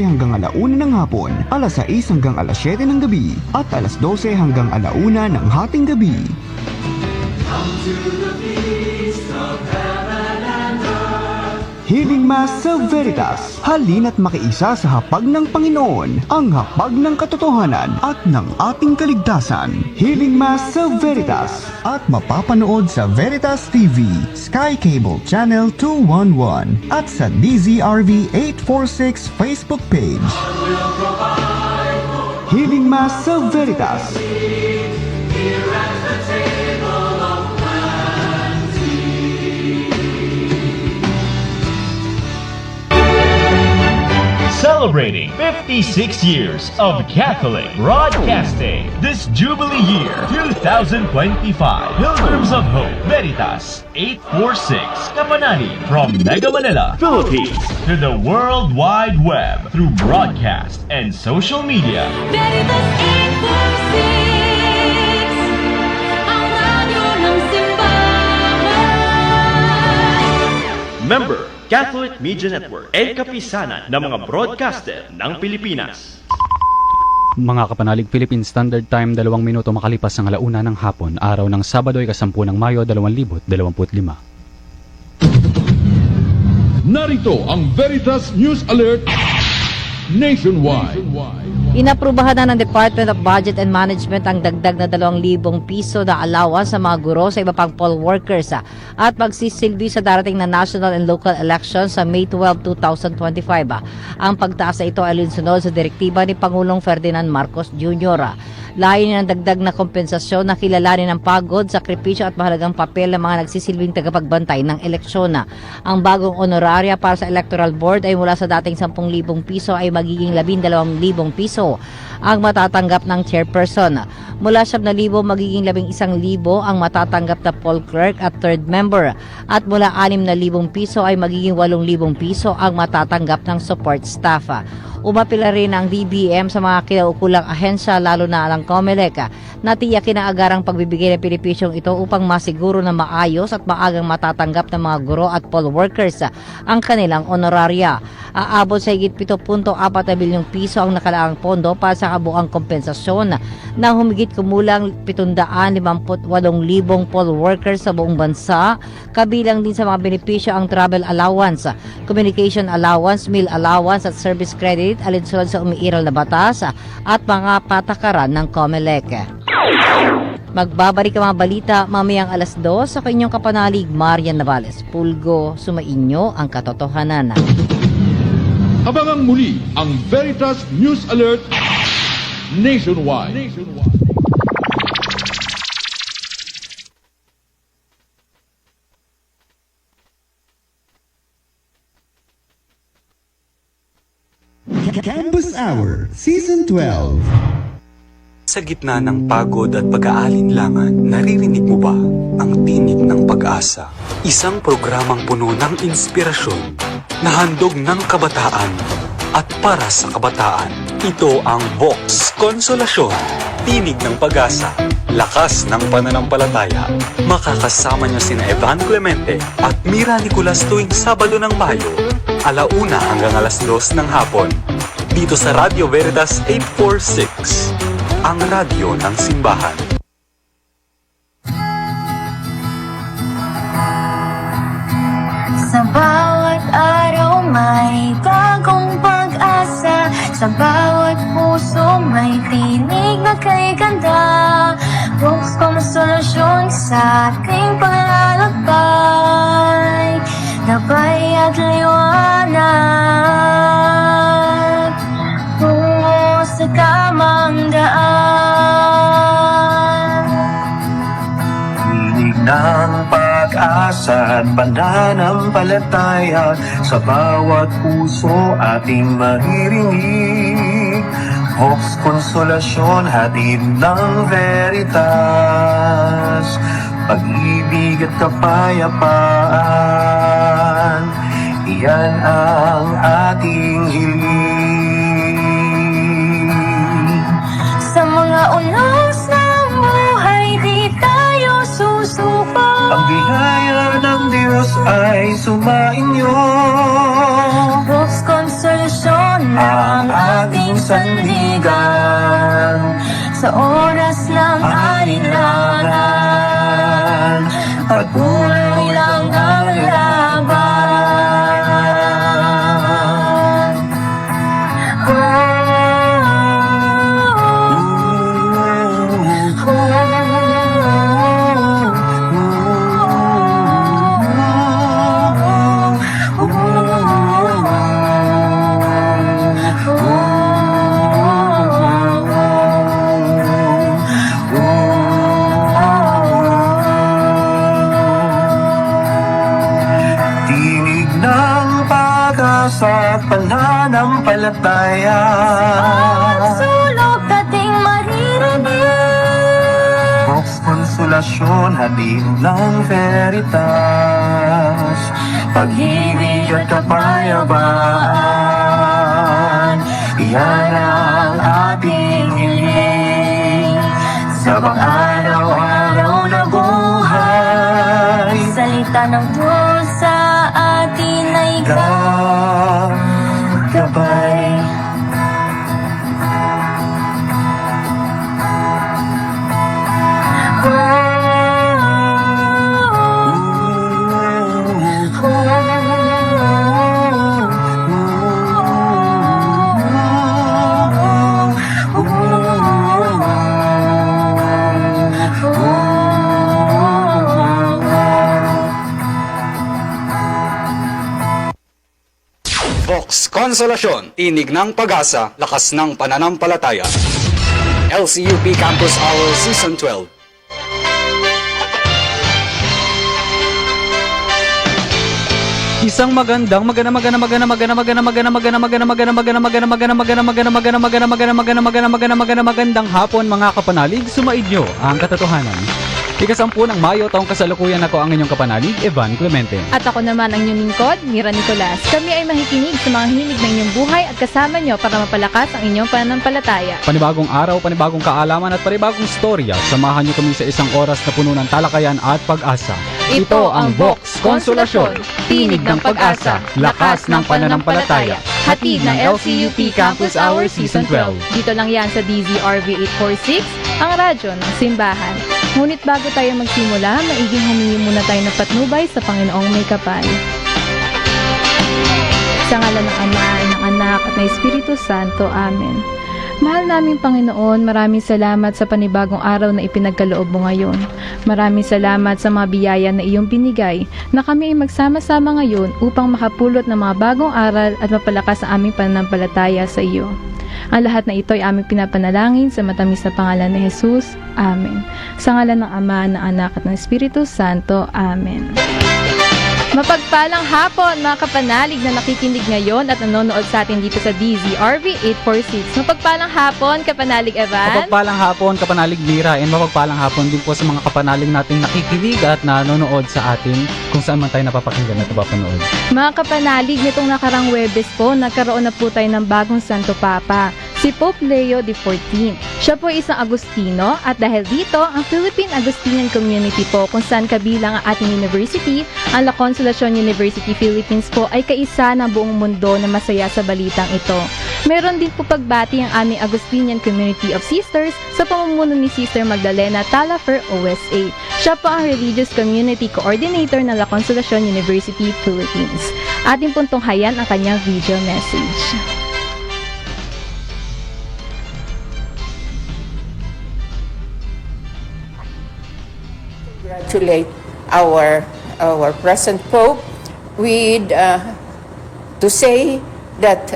hanggang alauna ng hapon, alas 6 hanggang alas 7 ng gabi, at alas 12 hanggang alauna ng hating gabi. Healing Mass sa Veritas. Halina't makiisa sa hapag ng Panginoon, ang hapag ng katotohanan at ng ating kaligtasan. Healing Mass sa Veritas. At mapapanood sa Veritas TV, Sky Cable Channel 211 at sa DZRV 846 Facebook page. Healing Mass sa Veritas. Celebrating 56 years of Catholic Broadcasting this Jubilee year 2025. Pilgrims of Hope, Veritas 846, Kapanani, from Mega Manila, Philippines, to the World Wide Web through broadcast and social media. Veritas 846, ang radyo ng simbahan. Member, Catholic Media Network and kapisanan ng mga broadcaster ng Pilipinas. Mga kapanalig, Philippine Standard Time, 2 minuto makalipas ang alauna ng hapon, araw ng Sabado ay 10 ng Mayo 2025. Narito ang Veritas News Alert Nationwide. Inaprubahan na ng Department of Budget and Management ang dagdag na 2,000 piso na allowance sa mga guro sa iba pang poll workers at magsisilbi sa darating na national and local elections sa May 12, 2025. Ang pagtaas na ito ay alinsunod sa direktiba ni Pangulong Ferdinand Marcos Jr. Layo ng dagdag na kompensasyon na kilalanin ng pagod, sakripisyo at mahalagang papel ng mga nagsisilbing tagapagbantay ng eleksyon. Ang bagong honoraria para sa Electoral Board ay mula sa dating 10,000 piso ay magiging 12,000 piso ang matatanggap ng chairperson. Mula 7,000 magiging 11,000 ang matatanggap na poll clerk at third member, at mula 6,000 piso ay magiging 8,000 piso ang matatanggap ng support staff. Umapila rin ang DBM sa mga kinaukulang ahensya, lalo na ang COMELEC, na tiyakin ang agarang pagbibigay ng benepisyong ito upang masiguro na maayos at maagang matatanggap ng mga guro at poll workers ang kanilang honoraria. Aabot sa higit 7.4 bilyong piso ang nakalaang pondo para sa kabuang kompensasyon ng humigit kumulang 758,000 poll workers sa buong bansa, kabilang din sa mga benepisyo ang travel allowance, communication allowance, meal allowance at service credit alinsunod sa umiiral na batas at mga patakaran ng COMELEC. Magbabalik ang mga balita mamayang alas 2 sa kanyang kapanalig, Marian Navales. Pulgo, sumainyo ang katotohanan. Abangang muli ang Veritas News Alert Nationwide. Campus Hour, Season 12. Sa gitna ng pagod at pag-aalinlangan, naririnig mo ba ang tinig ng pag-asa? Isang programang puno ng inspirasyon na handog ng kabataan at para sa kabataan. Ito ang Vox Konsolasyon, tinig ng pag-asa, lakas ng pananampalataya. Makakasama niyo sina Evan Clemente at Mira Nicolas tuwing Sabado ng Mayo, 1:00 hanggang alas 2 ng hapon. Dito sa Radio Veritas 846, ang radyo ng simbahan. Sa bawat araw may bagong pag-asa, sa bawat puso may tinig na kay ganda. Vox Konsolasyon sa ating paglalakbay, gabay at liwanag tungo sa tamang daan. Tinig ng pag-asa at pananampalataya, sa bawat puso ating maririnig. Vox Konsolasyon, hatid ng Veritas, pag-ibig at kapayapaan, iyan ang ating hiling. Sa mga unos ng buhay di tayo susuko, Ang biyaya ng Diyos ay sumainyo. Vox Konsolasyon na sandigan Sa oras ng alinlangan patuloy lang ang laban. Tinig ng pag-asa at pananampalataya. sulok dating maririnig Vox Konsolasyon, hatid ng Veritas, pag-ibig at kapayapaan, iyan ang ating hiling sa pang-araw-araw na buhay. Salita ng Diyos sa atin ay Gabay. Vox Konsolasyon, tinig ng pag-asa, lakas ng pananampalataya. LCUP Campus Hour Season 12. Isang magandang hapon mga kapanalig, sumaidyo ang katotohanan. Ika-10 ng Mayo, taong kasalukuyan, ako ang inyong kapanalig, Evan Clemente. At ako naman ang inyong lingkod, Mira Nicolas. Kami ay makikinig sa mga hilig ng inyong buhay at kasama nyo para mapalakas ang inyong pananampalataya. Panibagong araw, panibagong kaalaman at panibagong storya, samahan niyo kami sa isang oras na puno ng talakayan at pag-asa. Ito ang Vox Konsolasyon, tinig ng pag-asa, lakas ng pananampalataya. Hatid ng LCUP Campus Hour Season 12. Dito lang yan sa DZRV 846, ang radyo ng simbahan. Ngunit bago tayo magsimula, maiging humingi muna tayo ng patnubay sa Panginoong may kapal. Sa ngalan ng Ama, ng Anak, at ng Espiritu Santo. Amen. Mahal naming Panginoon, maraming salamat sa panibagong araw na ipinagkaloob mo ngayon. Maraming salamat sa mga biyaya na iyong binigay na kami ay magsama-sama ngayon upang makapulot ng mga bagong aral at mapalakas ang aming pananampalataya sa iyo. Ang lahat na ito ay aming pinapanalangin sa matamis na pangalan ni Jesus. Amen. Sa ngalan ng Ama, ng Anak, at ng Espiritu Santo. Amen. Mapagpalang hapon mga kapanalig na nakikinig ngayon at nanonood sa atin dito sa DZRV 846. Mapagpalang hapon, kapanalig Evan. Mapagpalang hapon, kapanalig Mira, and mapagpalang hapon din po sa mga kapanalig nating nakikinig at nanonood sa atin kung saan man tayo napapakinggan at napapanood. Mga kapanalig, nitong nakarang Webes po, nagkaroon na po tayo ng bagong Santo Papa, si Pope Leo XIV. Siya po ay isang Agustino at dahil dito, ang Philippine Agustinian Community po kung saan kabilang ang ating university, ang La Consolacion University Philippines po ay kaisa ng buong mundo na masaya sa balitang ito. Meron din po pagbati ang aming Agustinian Community of Sisters sa pamumuno ni Sister Magdalena Talafer OSA. Siya po ang Religious Community Coordinator ng La Consolacion University Philippines. Ating pong tunghayan ang kanyang video message. Congratulate our present Pope with to say that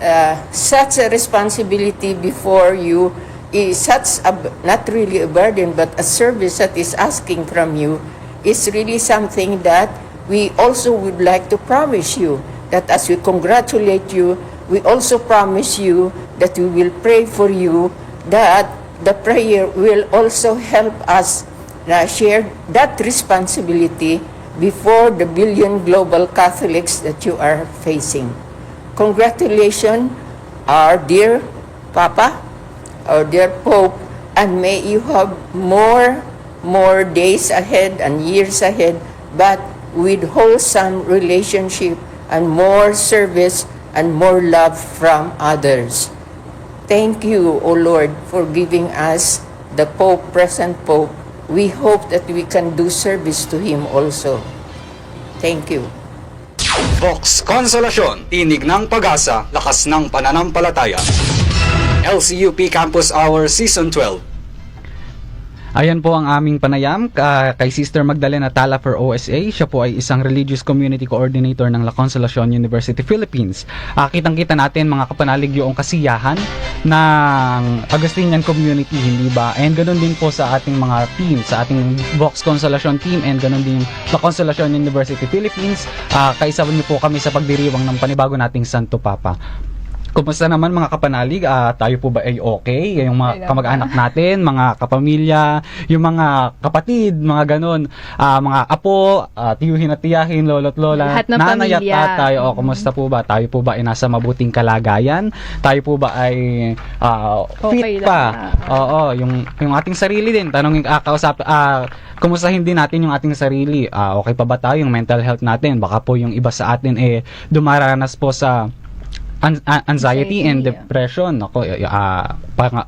such a responsibility before you is such a, not really a burden but a service that is asking from you is really something that we also would like to promise you, that as we congratulate you, we also promise you that we will pray for you, that the prayer will also help us share that responsibility before the billion global Catholics that you are facing. Congratulations, our dear Papa, our dear Pope, and may you have more days ahead and years ahead, but with wholesome relationship and more service and more love from others. thank you, O Lord, for giving us the Pope, present Pope. We hope that we can do service to him also. Thank you. Vox Konsolasyon, tinig ng pag-asa, lakas ng pananampalataya. LCUP Campus Hour Season 12. Ayan po ang aming panayam kay Sister Magdalena Talafer OSA. Siya po ay isang Religious Community Coordinator ng La Consolacion University, Philippines. Kitang-kita natin mga kapanalig yung kasiyahan ng Augustinian community, hindi ba? And ganoon din po sa ating mga team, sa ating Vox Consolacion team, and ganoon din yung La Consolacion University, Philippines. Kaisa niyo po kami sa pagdiriwang ng panibago nating Santo Papa. Kumusta naman mga kapanalig? Tayo po ba ay okay? Yung mga kamag-anak natin, mga kapamilya, yung mga kapatid, mga ganon, mga apo, tiyuhin at tiyahin, lolo't lola, Lahat ng nanay at pamilya. tatay. Kumusta po ba? Tayo po ba ay nasa mabuting kalagayan? Tayo po ba ay Okay fit pa? lang. Oo, yung ating sarili din. Tanongin, kumustahin din natin yung ating sarili. Okay pa ba tayo? Yung mental health natin? Baka po yung iba sa atin dumaranas po sa anxiety and depression. Ako,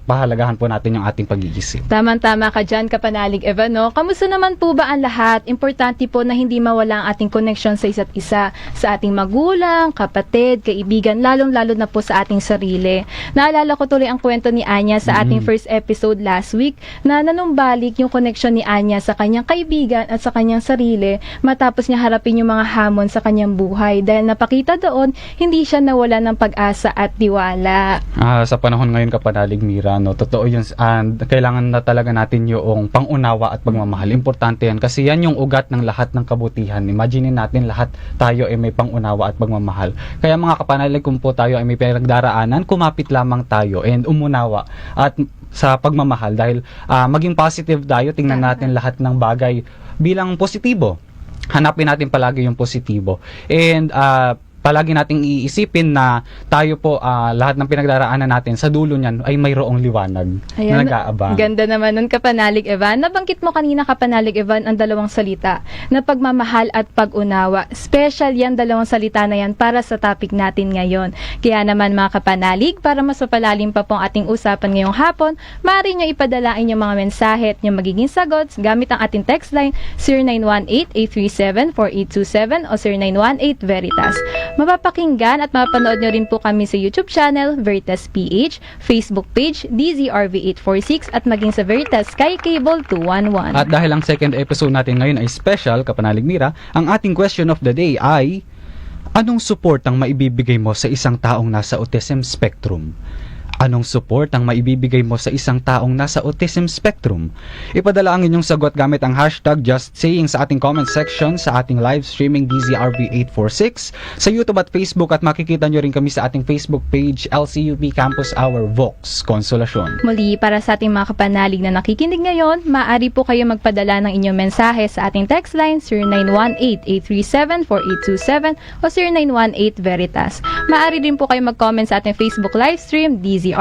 pahalagahan po natin yung ating pag-iisip. Tama-tama ka dyan, kapanalig Eva, no? Kamusta naman po ba ang lahat? Importante po na hindi mawala ang ating connection sa isa't isa, sa ating magulang, kapatid, kaibigan, lalong-lalo na po sa ating sarili. Naalala ko tuloy ang kwento ni Anya sa ating first episode last week na nanumbalik yung connection ni Anya sa kanyang kaibigan at sa kanyang sarili matapos niya harapin yung mga hamon sa kanyang buhay. Dahil napakita doon, hindi siya nawala ng pag-asa at tiwala. Sa panahon ngayon, kapanalig Mira, no, totoo yun, and kailangan na talaga natin yung pangunawa at pagmamahal. Importante yan kasi yan yung ugat ng lahat ng kabutihan. Imagine natin lahat tayo ay may pangunawa at pagmamahal. Kaya mga kapanalig, kung po tayo ay may pinagdaraanan, kumapit lamang tayo and umunawa at sa pagmamahal dahil maging positive tayo, tingnan natin lahat ng bagay bilang positibo. Hanapin natin palagi yung positibo. And palagi nating iisipin na tayo po, lahat ng pinagdaraanan natin, sa dulo niyan ay mayroong liwanag na nag-aabang. Ganda naman nun, kapanalig Evan. Nabanggit mo kanina, kapanalig Evan, ang dalawang salita na pagmamahal at pag-unawa. Special yan, dalawang salita na yan para sa topic natin ngayon. Kaya naman mga kapanalig, para mas mapalalim pa pong ating usapan ngayong hapon, maaari nyo ipadalain yung mga mensahe at yung magiging sagot gamit ang ating text line 0918-837-4827 o 0918-VERITAS. Mapapakinggan at mapapanood nyo rin po kami sa YouTube channel, Veritas PH, Facebook page, DZRV846 at maging sa Veritas Sky Cable 211. At dahil ang second episode natin ngayon ay special, kapanalig Mira, ang ating question of the day ay, anong support ang maibibigay mo sa isang taong nasa autism spectrum? Anong support ang maibibigay mo sa isang taong nasa autism spectrum? Ipadala ang inyong sagot gamit ang hashtag JustSaying sa ating comment section sa ating live streaming DZRV846 sa YouTube at Facebook, at makikita nyo rin kami sa ating Facebook page LCUP Campus Hour Vox Consolacion. Muli, para sa ating mga kapanalig na nakikinig ngayon, maaari po kayo magpadala ng inyong mensahe sa ating text line 0918-837-4827 o 0918-VERITAS. Maaari din po kayo mag-comment sa ating Facebook livestream DZRV846.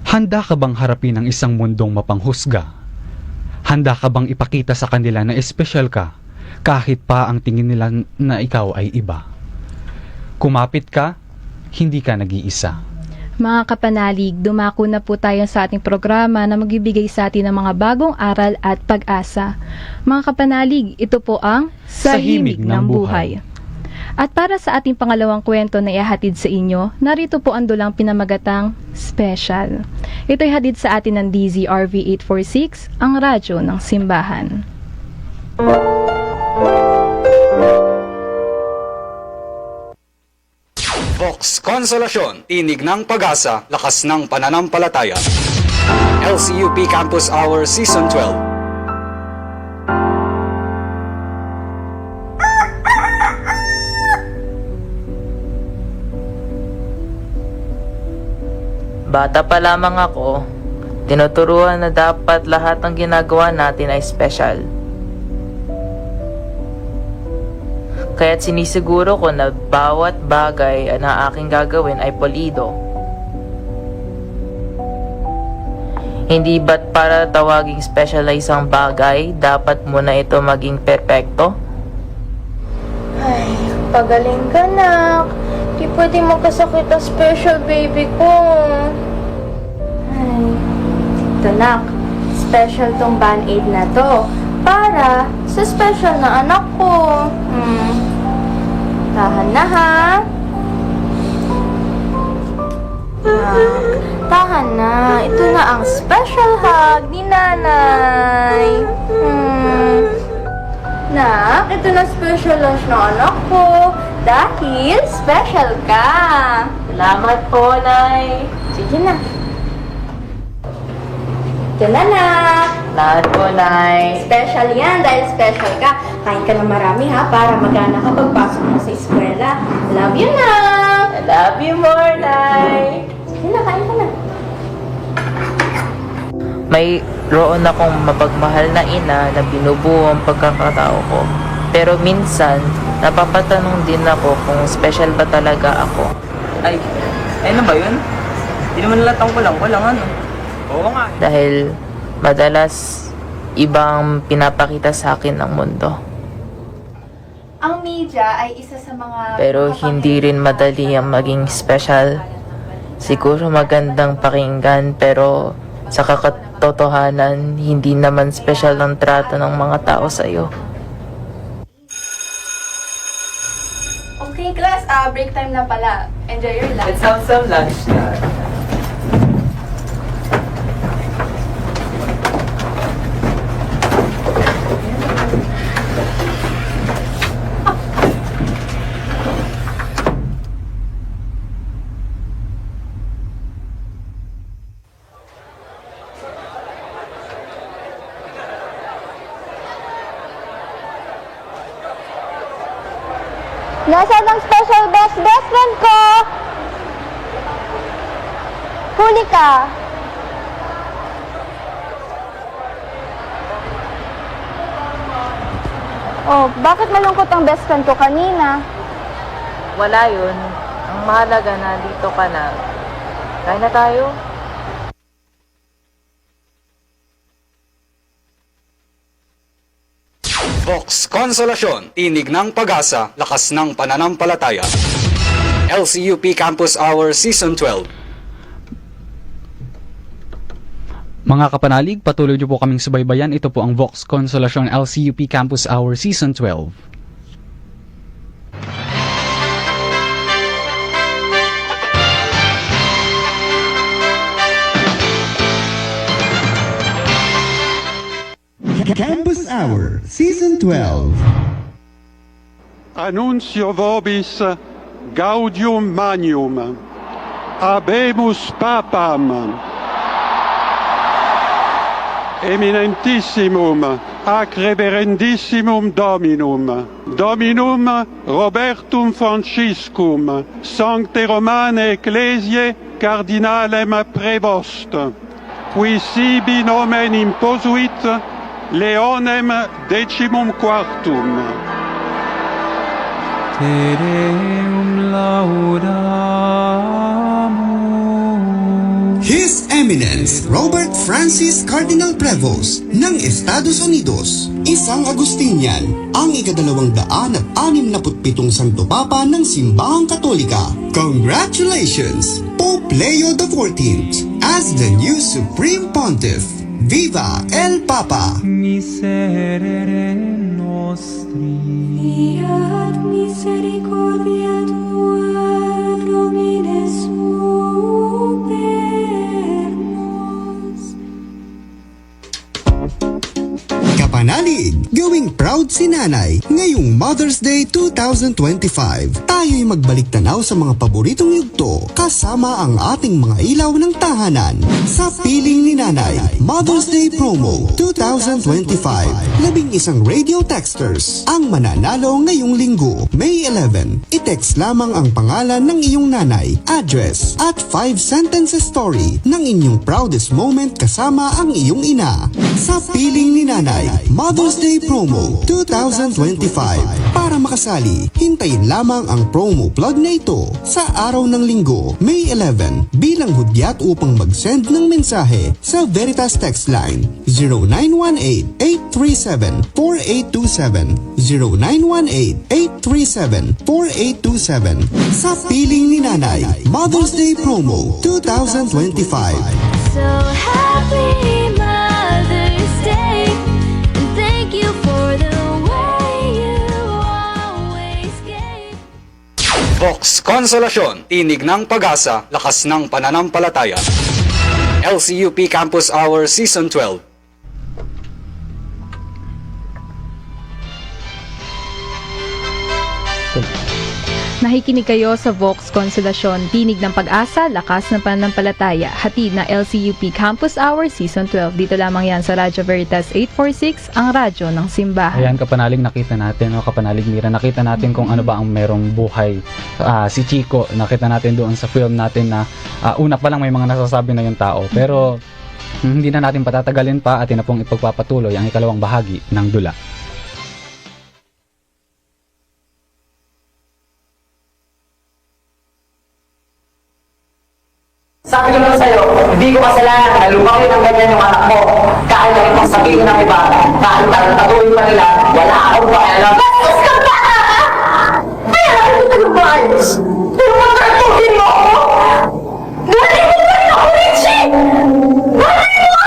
Handa ka bang harapin ang isang mundong mapanghusga? Handa ka bang ipakita sa kanila na espesyal ka kahit pa ang tingin nila na ikaw ay iba? Kumapit ka, hindi ka nag-iisa. Mga kapanalig, dumako na po tayo sa ating programa na magbibigay sa atin ng mga bagong aral at pag-asa. Mga kapanalig, ito po ang Sahimig ng Buhay. At para sa ating pangalawang kwento na ihahatid sa inyo, narito po ang dulang pinamagatang Special. Ito'y hatid sa atin ng DZRV846, ang radyo ng simbahan. Vox Konsolasyon, tinig ng pag-asa, lakas ng pananampalataya. LCUP Campus Hour Season 12. Bata pa lamang ako, tinuturuan na dapat lahat ng ginagawa natin ay special. Kaya't sinisiguro ko na bawat bagay na aking gagawin ay polido. Hindi ba't para tawaging special ay isang bagay, dapat muna ito maging perpekto? Ay, pagaling ka, nak. Di pwede magkasakit ang special baby ko. Ay, ito nak, special tong Band-Aid na to para sa special na anak ko. Tahan na ha. Tahan na. Ito na ang special hug ni nanay. Nak, ito na special lunch ng anak ko. Dahil special ka. Salamat po, Nay. Sige na. Ito na, nak. Salamat po, Nay. Special yan dahil special ka. Kain ka ng marami ha para magana ka pagpasok mo sa eskwela. Love you, nak. I love you more, Nay. Sige na, kain ka na. Mayroon akong mapagmahal na ina na binubuo ang pagkakatao ko. Pero minsan, napapatanong din ako kung special ba talaga ako. Ay, ano ba yun? Hindi naman nalatang ko lang, ano? Oo nga. Dahil madalas ibang pinapakita sa akin ng mundo. Ang media ay isa sa mga... Pero hindi rin madali ang maging special. Siguro magandang pakinggan pero sa katotohanan, hindi naman special ang trato ng mga tao sa'yo. Okay, class. Break time na pala. Enjoy your lunch. Let's have some lunch na. Nasaan ang special best friend ko? Huli ka. Oh, bakit malungkot ang best friend ko kanina? Wala yun. Ang mahalaga na dito ka na. Kain na tayo. Vox Konsolasyon, tinig ng pag-asa, lakas ng pananampalataya. LCUP Campus Hour Season 12. Mga kapanalig, patuloy niyo po kaming subaybayan. Ito po ang Vox Konsolasyon LCUP Campus Hour Season 12. Campus Hour Season 12. Annuncio vobis gaudium magnum. Habemus papam. Eminentissimum ac reverendissimum Dominum. Dominum Robertum Franciscum. Sancte Romane Ecclesiae Cardinalem Prevost. Qui sibi nomen imposuit Leonem 14. Te Deum laudamus. His Eminence Robert Francis Cardinal Prevost ng Estados Unidos, isang Agustinian, ang ika-267 Santo Papa ng Simbahang Katolika. Congratulations, Pope Leo XIV, as the new Supreme Pontiff. Viva el Papa! Miserere nostri. Fiat misericordia tua, Domine super nos. Kapanalig, gawing proud si nanay ngayong Mother's Day 2025. Tayo'y magbalik tanaw sa mga paboritong yugto kasama ang ating mga ilaw ng tahanan. Sa piling ni nanay, Mother's Day Promo 2025. 11 radio texters ang mananalo ngayong linggo, May 11. I-text lamang ang pangalan ng iyong nanay, address at 5 sentences story ng inyong proudest moment kasama ang iyong ina. Sa piling ni nanay, Mother's Day Promo 2025. Para makasali, hintayin lamang ang promo plug na ito sa araw ng linggo, May 11 bilang hudyat upang mag-send ng mensahe sa Veritas text line 0918-837-4827 0918-837-4827 sa piling ni Nanay Mother's Day Promo 2025. So happy Mother's Day, and thank you for the way you always gave. Vox Konsolasyon, tinig ng pag-asa, lakas ng pananampalataya. LCUP Campus Hour Season 12. Nakikinig kayo sa Vox Konsolasyon, tinig ng pag-asa, lakas ng pananampalataya, hatid na LCUP Campus Hour Season 12. Dito lamang yan sa Radyo Veritas 846, ang radyo ng simbahan. Ayan, kapanalig nakita natin, kapanalig Mira, nakita natin kung ano ba ang merong buhay. Si Chico, nakita natin doon sa film natin na una pa lang may mga nasasabi na yung tao. Pero hindi na natin patatagalin pa, atin na pong ipagpapatuloy ang ikalawang bahagi ng dula. Sabi ko naman sa'yo, hindi ko kasalanan na lumaki ng ganyan yung anak mo. Kahit na itong sabihin ng iba, kahit talutuin pa nila, wala akong pakialam. Bastos ka ba? Kaya natin ito lumayos. Pero matratuhin mo ako? Nanay mo pa rin ako, Richie! Nanay mo!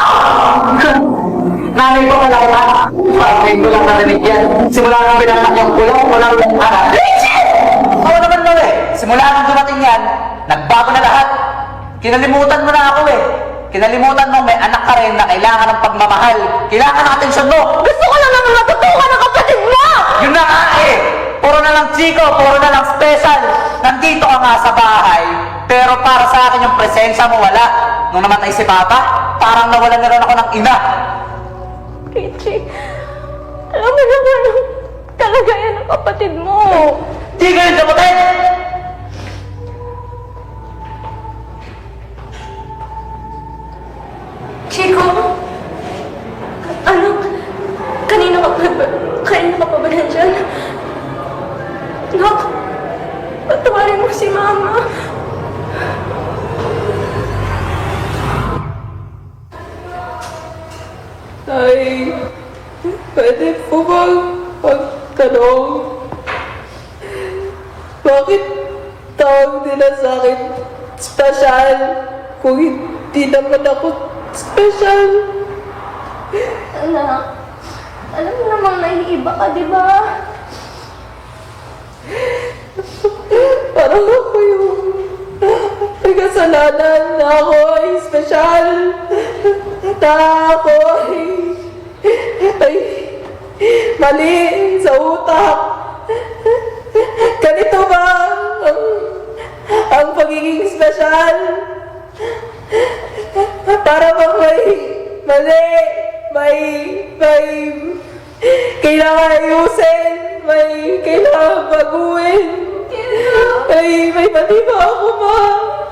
Nanay ko pala kita. Parang ngayon ko lang narinig yan. Simula nang binanak yung kulang, walang anak. Richie! Oo naman daw eh. Simula nang dumating yan, nagbago na lahat. Kinalimutan mo na ako eh. Kinalimutan mo may anak ka rin na kailangan ng pagmamahal. Kailangan ng atensyon mo. Gusto ko lang naman matutukan ng kapatid mo! Yun na nga eh. Puro na lang Chico, puro na lang special. Nandito ka nga sa bahay, pero para sa akin yung presensya mo wala. Nung namatay si Papa, parang nawalan na rin ako ng ina. Richie, alam mo naman ang kalagayan ng kapatid mo. Di ka rin kapatid! Chico, ano? Kanina ka pa ba nandyan? Nak, patawarin mo si Mama. Ay, pwede po bang pagtanong? Bakit tawag nila sa akin special kung hindi naman ako special? Anak, alam mo namang naiiba ka, di ba? Parang ako yung may kasalanan na ako ay special. Na ako ay mali sa utak. Ganito ba ang pagiging special? Para bang may mali, may kailangan ayusin, may kailangan baguhin. May mali ba ako, Ma?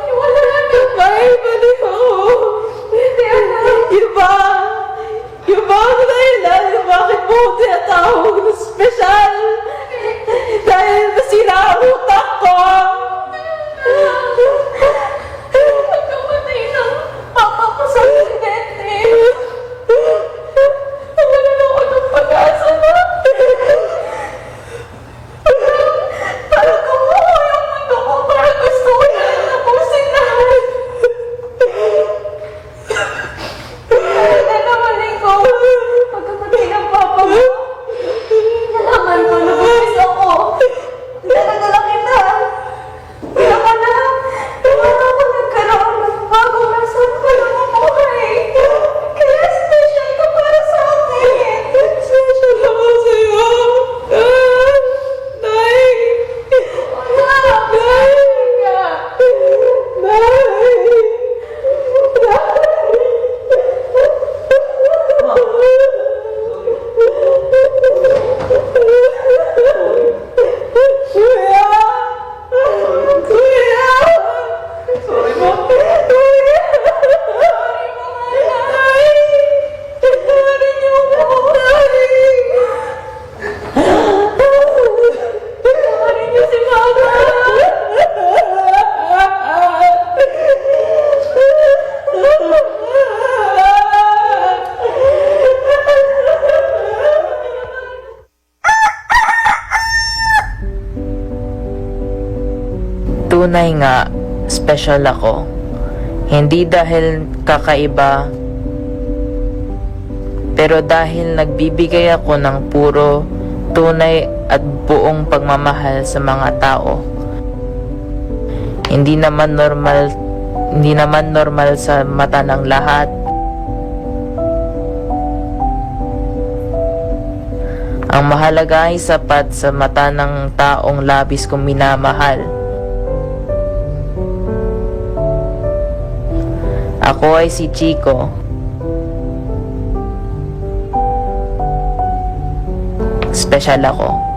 Wala na. May mali ba ako? Yung ba ang dahilan bakit mo tinatawag na special? Dahil nasira ang utak ko. Pagkamatay ng papa ko sa aksidente. Nawalan ako ng pag-asa na. Parang kumuha yung mundo ko. Parang gusto ko na ako. Tunay nga, special ako. Hindi dahil kakaiba, pero dahil nagbibigay ako ng puro, tunay at buong pagmamahal sa mga tao. Hindi naman normal sa mata ng lahat. Ang mahalaga ay sapat sa mata ng taong labis kong minamahal. Ako ay si Chico. Special ako.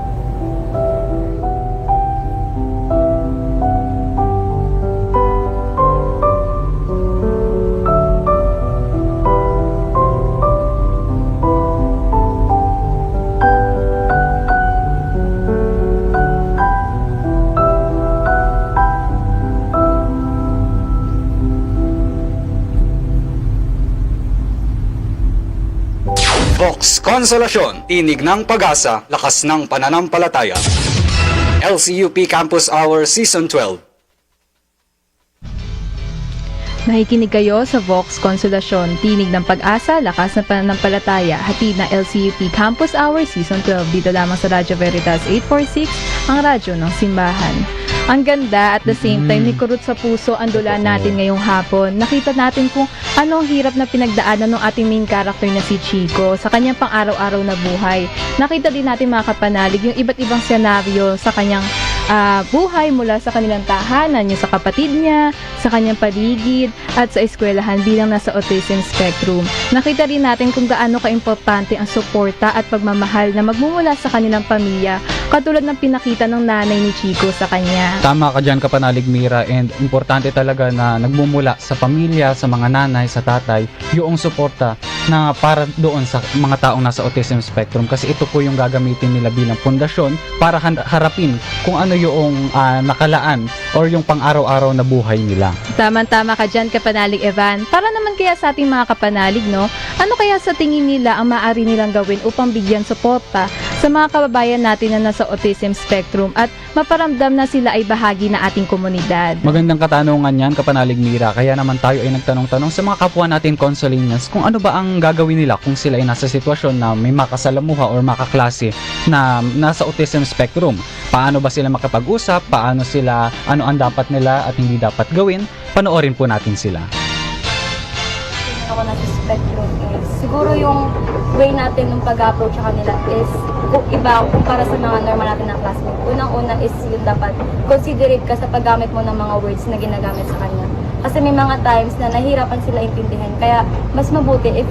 Vox Consolasyon, tinig ng pag-asa, lakas ng pananampalataya. LCUP Campus Hour Season 12. Nakikinig kayo sa Vox Consolasyon, tinig ng pag-asa, lakas ng pananampalataya, hatid na LCUP Campus Hour Season 12, dito lamang sa Radyo Veritas 846, ang radyo ng simbahan. Ang ganda at the same time, ni kurot sa puso ang dula natin ngayong hapon. Nakita natin kung ano ang hirap na pinagdaanan ng ating main character na si Chico sa kanyang pang-araw-araw na buhay. Nakita din natin mga kapanalig yung iba't ibang senaryo sa kanyang buhay mula sa kanilang tahanan, yung sa kapatid niya, sa kanyang paligid, at sa eskwelahan bilang nasa autism spectrum. Nakita rin natin kung gaano kaimportante ang suporta at pagmamahal na magmumula sa kanilang pamilya, katulad ng pinakita ng nanay ni Chico sa kanya. Tama ka dyan, kapanalig Mira, and importante talaga na nagmumula sa pamilya, sa mga nanay, sa tatay, yung suporta na para doon sa mga taong nasa autism spectrum, kasi ito po yung gagamitin nila bilang pundasyon para harapin kung ano yung nakalaan or yung pang-araw-araw na buhay nila. Tama-tama ka dyan, kapanalig Evan. Para naman kaya sa ating mga kapanalig, no? Ano kaya sa tingin nila ang maaari nilang gawin upang bigyan suporta sa mga kababayan natin na nasa autism spectrum at maparamdam na sila ay bahagi na ating komunidad? Magandang katanungan yan, kapanalig Mira. Kaya naman tayo ay nagtanong-tanong sa mga kapwa natin Consolinians kung ano ba ang gagawin nila kung sila ay nasa sitwasyon na may makasalamuha or makaklase na nasa autism spectrum. Paano ba sila makapag-usap? Paano sila, ano ang dapat nila at hindi dapat gawin? Panoorin po natin sila. Ako nasa spectrum is siguro yung way natin ng pag-approach sa kanila is iba kumpara sa mga normal natin na classmate. Unang-una is yung dapat considerate ka sa paggamit mo ng mga words na ginagamit sa kanya. Kasi may mga times na nahihirapan sila intindihan. Kaya mas mabuti if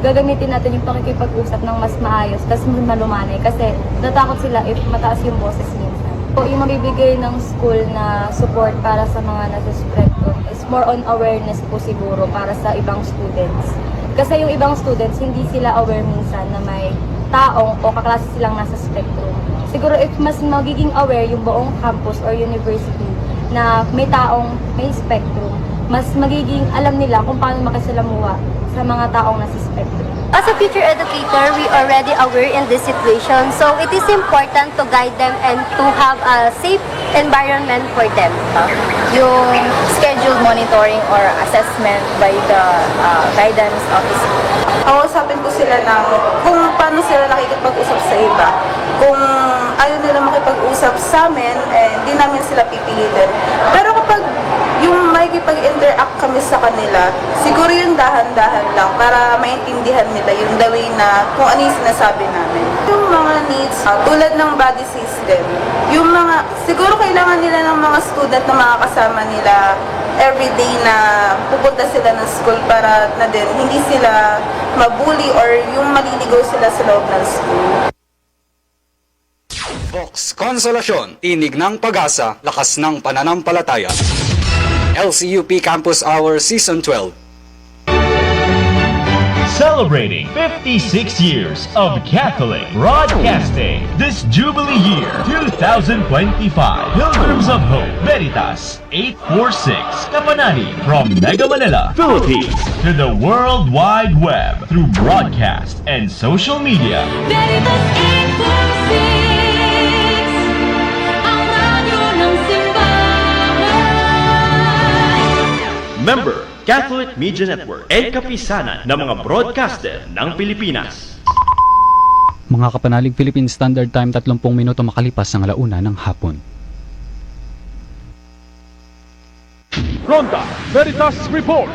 gagamitin natin yung pakikipag-usap ng mas maayos, tapos malumanay. Kasi natakot sila if mataas yung boses minsan. So, yung mabibigay ng school na support para sa mga nasa spectrum is more on awareness po siguro para sa ibang students. Kasi yung ibang students, hindi sila aware minsan na may taong o kaklase silang nasa spectrum. Siguro if mas magiging aware yung buong campus or university na may taong may spectrum, mas magiging alam nila kung paano makisalamuha sa mga taong nasa spectrum. As a future educator, we already aware in this situation, so it is important to guide them and to have a safe environment for them. Yung scheduled monitoring or assessment by the guidance officer. Kausapin ko sila ng kung paano sila nakikipag-usap sa iba. Kung ayaw nila makipag-usap sa amin, hindi namin sila pipilitin. Pero kapag yung makikipag-interact kami sa kanila, siguro yung dahan-dahan lang para maintindihan nila yung the way na kung ano yung sinasabi namin. Yung mga needs, tulad ng body system, yung mga, siguro kailangan nila ng mga student na makakasama nila everyday na pupunta sila ng school para na din hindi sila mabully or yung maliligaw sila sa loob ng school. Vox Consolasyon, tinig ng pag-asa, lakas ng pananampalataya. LCUP Campus Hour Season 12. Celebrating 56 years of Catholic Broadcasting this Jubilee Year 2025. Pilgrims of Hope, Veritas 846, Kapanani from Mega Manila, Philippines to the World Wide Web through broadcast and social media. Veritas 846, ang radyo ng simbahan. Member, Catholic Media Network, at kapisanan ng mga broadcaster ng Pilipinas. Mga kapanalig, Philippine Standard Time, 30 minuto makalipas ang 1:00 ng hapon. Ronda Veritas Report.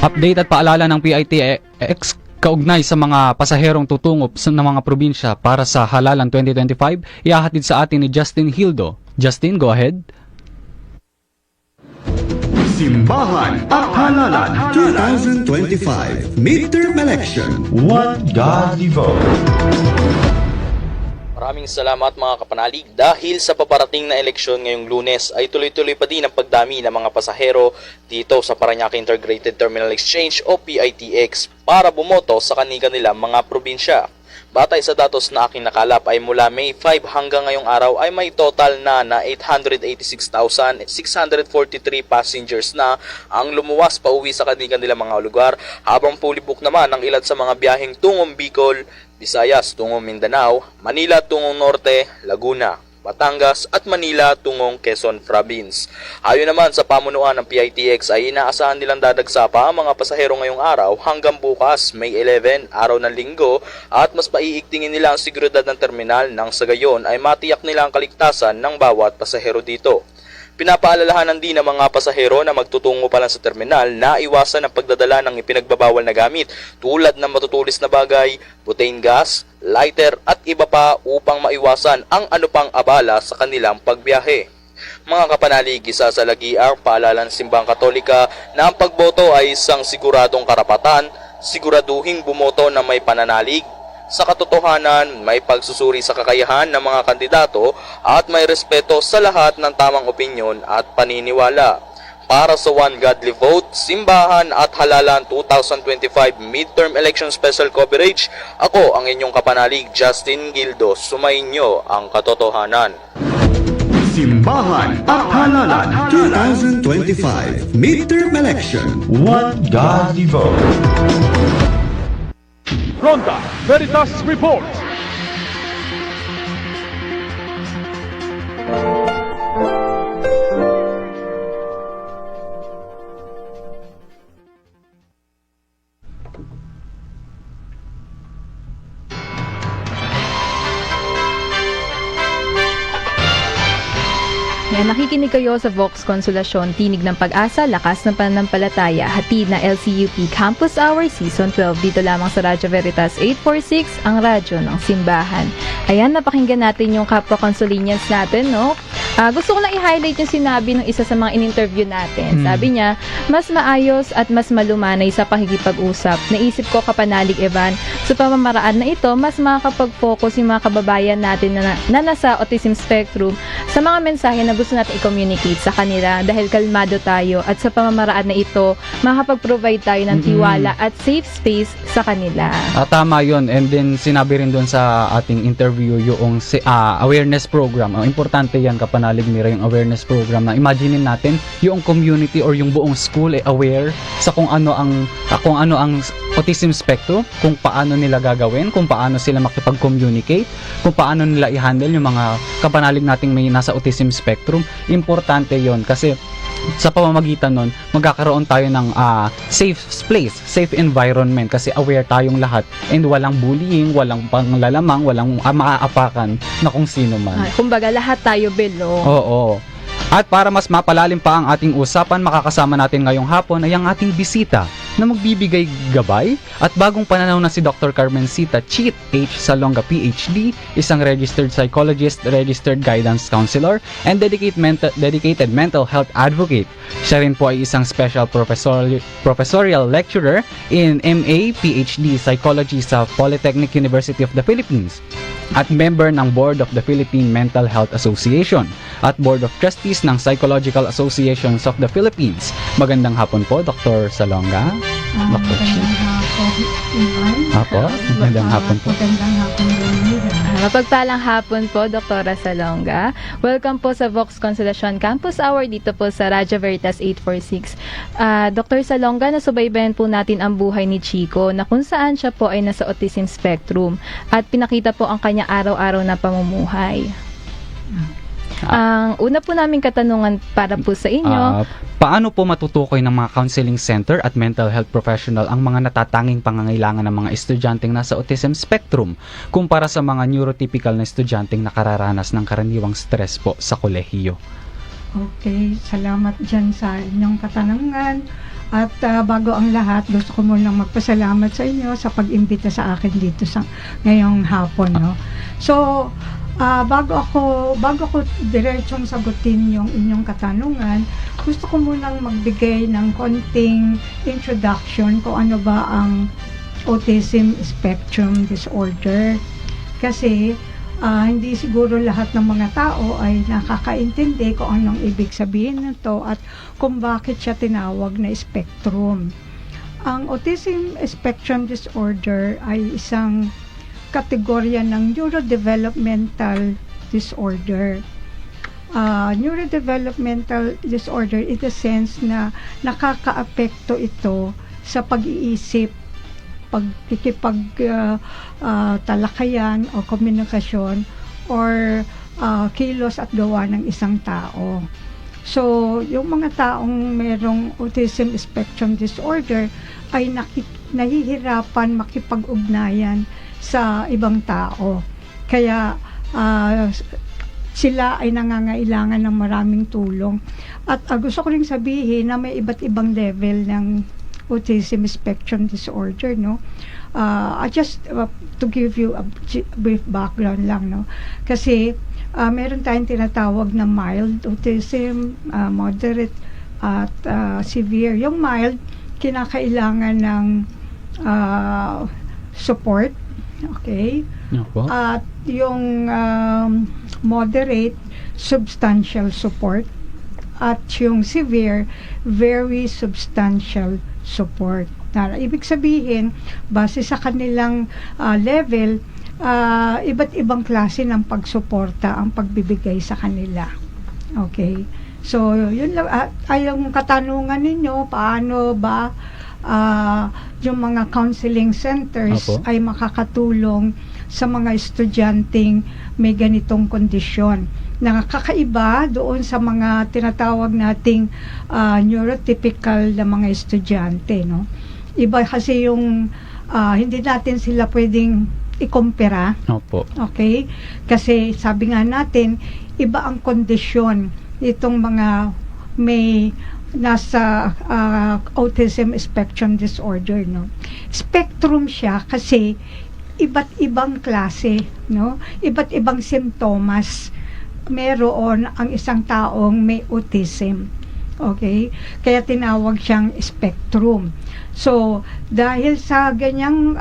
Update at paalala ng PITX kaugnay sa mga pasaherong tutungo ng mga probinsya para sa Halalan 2025, ihahatid sa atin ni Justin Hildo. Justin, go ahead. Simbahan at Halalan 2025 Midterm Election. One Godly Vote. Maraming salamat mga kapanalig. Dahil sa paparating na eleksyon ngayong Lunes ay tuloy-tuloy pa din ang pagdami ng mga pasahero dito sa Parañaque Integrated Terminal Exchange o PITX para bumoto sa kanilang mga probinsya. Batay sa datos na aking nakalap ay mula May 5 hanggang ngayong araw ay may total na 886,643 passengers na ang lumuwas pa uwi sa kanilang mga lugar, habang fully book naman ang ilan sa mga biyaheng tungong Bicol, Visayas tungong Mindanao, Manila tungong Norte, Laguna, Batangas at Manila tungong Quezon Province. Ayon naman sa pamunuan ng PITX ay inaasahan nilang dadagsa pa ang mga pasahero ngayong araw hanggang bukas May 11, araw ng Linggo, at mas paiigtingin nila ang seguridad ng terminal nang sa gayon ay matiyak nila ang kaligtasan ng bawat pasahero dito. Pinapaalalahanan din ng mga pasahero na magtutungo pa lang sa terminal na iwasan ang pagdadala ng ipinagbabawal na gamit tulad ng matutulis na bagay, butane gas, lighter at iba pa upang maiwasan ang anupang abala sa kanilang pagbiyahe. Mga kapanalig, isa sa lagi ang paalala ng Simbahang Katolika na ang pagboto ay isang siguradong karapatan, siguraduhing bumoto na may pananalig. Sa katotohanan, may pagsusuri sa kakayahan ng mga kandidato at may respeto sa lahat ng tamang opinyon at paniniwala. Para sa One Godly Vote, Simbahan at Halalan 2025 Midterm Election Special Coverage, ako ang inyong kapanalig Justin Gildo, sumainyo ang katotohanan. Simbahan at Halalan 2025 Midterm Election. One Godly Vote. Ronda Veritas Report. Yan, nakikinig kayo sa Vox Konsolasyon, Tinig ng Pag-asa, Lakas ng Pananampalataya, hatid na LCUP Campus Hour Season 12 dito lamang sa Radyo Veritas 846, ang radyo ng simbahan. Ayan, napakinggan natin yung kapwa Consolinians natin, no? Gusto ko lang i-highlight yung sinabi ng isa sa mga in-interview natin. Sabi niya, mas maayos at mas malumanay sa pakikipag-usap. Naisip ko, kapanalig Evan, sa pamamaraan na ito, mas makakapag-focus yung mga kababayan natin na nasa autism spectrum sa mga mensahe na gusto natin i-communicate sa kanila dahil kalmado tayo, at sa pamamaraan na ito, makakapag-provide tayo ng tiwala at safe space sa kanila. Tama yun. And then sinabi rin doon sa ating interview yung awareness program. Importante yan, kapanalig Mira, yung awareness program na imaginein natin yung community or yung buong school ay aware sa kung ano ang autism spectrum, kung paano nila gagawin, kung paano sila makipag-communicate, kung paano nila i-handle yung mga kapanalig nating may nasa autism spectrum. Importante yon kasi sa pamamagitan nun, magkakaroon tayo ng safe place, safe environment, kasi aware tayong lahat and walang bullying, walang panglalamang, walang maaapakan na kung sino man. Kumbaga, lahat tayo belo. Oo. At para mas mapalalim pa ang ating usapan, makakasama natin ngayong hapon ay ang ating bisita na magbibigay gabay at bagong pananaw na si Dr. Carmencita Cheat H. Salonga PhD, isang registered psychologist, registered guidance counselor, and dedicated mental health advocate. Siya rin po ay isang special professorial lecturer in MA PhD Psychology sa Polytechnic University of the Philippines at member ng Board of the Philippine Mental Health Association at Board of Trustees ng Psychological Associations of the Philippines. Magandang hapon po, Dr. Salonga. Dr. Magandang hapon po. Mapagpalang hapon po, Dr. Salonga. Welcome po sa Vox Konsolasyon Campus Hour dito po sa Radyo Veritas 846. Dr. Salonga, nasubaybayan po natin ang buhay ni Chico na kung saan siya po ay nasa autism spectrum at pinakita po ang kanya araw-araw na pamumuhay. Ang una po naming katanungan para po sa inyo, Paano po matutukoy ng mga counseling center at mental health professional ang mga natatanging pangangailangan ng mga estudyanteng nasa autism spectrum kumpara sa mga neurotypical na estudyanteng nakararanas ng karaniwang stress po sa kolehiyo? Okay, salamat dyan sa inyong katanungan. At bago ang lahat, gusto ko munang magpasalamat sa inyo sa pag-imbita sa akin dito sa ngayong hapon. No? So, bago ko diretsong sagutin yung inyong katanungan, gusto ko munang magbigay ng konting introduction kung ano ba ang autism spectrum disorder. Kasi hindi siguro lahat ng mga tao ay nakakaintindi kung anong ibig sabihin nito at kung bakit siya tinawag na spectrum. Ang autism spectrum disorder ay isang kategorya ng neurodevelopmental disorder. Neurodevelopmental disorder in the sense na nakakaapekto ito sa pag-iisip, talakayan o komunikasyon or kilos at gawa ng isang tao. So, yung mga taong merong autism spectrum disorder ay nahihirapan makipag-ugnayan sa ibang tao. Kaya sila ay nangangailangan ng maraming tulong. At gusto ko ring sabihin na may iba't ibang level ng autism spectrum disorder, no? Just to give you a brief background lang, no? Kasi meron tayong tinatawag na mild autism, moderate at severe. Yung mild, kinakailangan ng support, okay? At yung moderate, substantial support. At yung severe, very substantial support. Ibig sabihin, base sa kanilang level, iba't ibang klase ng pagsuporta ang pagbibigay sa kanila. Okay? So, yun lang. Ay, yung katanungan ninyo, paano ba yung mga counseling centers ay makakatulong sa mga estudyanteng may ganitong kondisyon. Nakakaiba doon sa mga tinatawag nating neurotypical na mga estudyante, no? Iba kasi yung hindi natin sila pwedeng ikumpara. Okay? Kasi sabi nga natin, iba ang kondisyon itong mga may nasa autism spectrum disorder, no? Spectrum siya kasi iba't ibang klase, no? Iba't ibang simptomas meron ang isang taong may autism. Okay? Kaya tinawag siyang spectrum. So, dahil sa ganyang